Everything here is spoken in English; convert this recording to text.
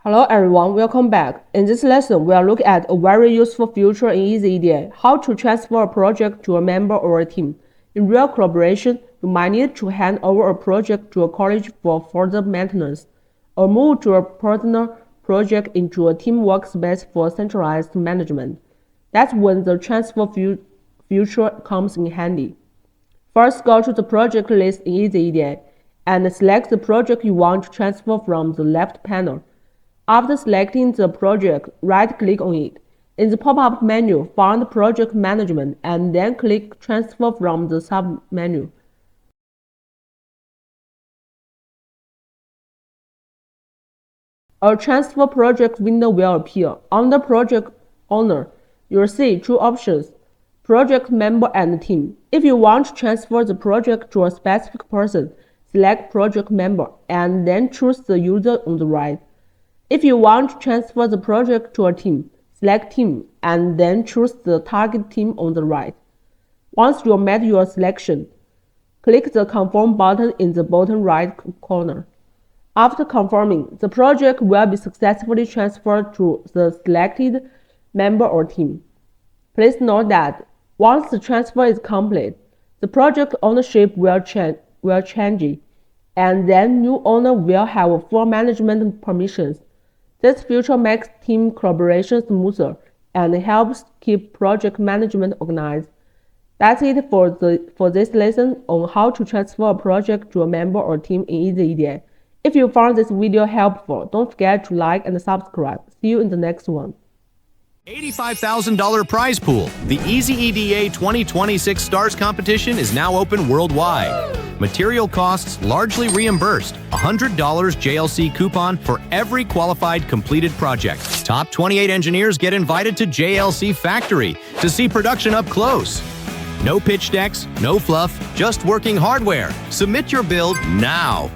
Hello everyone, welcome back. In this lesson, we'll look at a very useful feature in EasyEDA, how to transfer a project to a member or a team. In real collaboration, you might need to hand over a project to a colleague for further maintenance, or move to a personal project into a team workspace for centralized management. That's when the transfer feature comes in handy. First, go to the project list in EasyEDA and select the project you want to transfer from the left panel. After selecting the project, right-click on it. In the pop-up menu, find Project Management and then click Transfer from the sub-menu. A Transfer Project window will appear. Under Project Owner, you'll see two options, Project Member and Team. If you want to transfer the project to a specific person, select Project Member and then choose the user on the right. If you want to transfer the project to a team, select Team and then choose the target team on the right. Once you made your selection, click the Confirm button in the bottom right corner. After confirming, the project will be successfully transferred to the selected member or team. Please note that once the transfer is complete, the project ownership will change, and then new owner will have full management permissions. This feature makes team collaboration smoother and helps keep project management organized. That's it for this lesson on how to transfer a project to a member or team in EasyEDA. If you found this video helpful, don't forget to like and subscribe. See you in the next one. $85,000 prize pool. The EasyEDA 2026 Stars competition is now open worldwide. Material costs largely reimbursed. $100 JLC coupon for every qualified completed project. Top 28 engineers get invited to JLC Factory to see production up close. No pitch decks, no fluff, just working hardware. Submit your build now.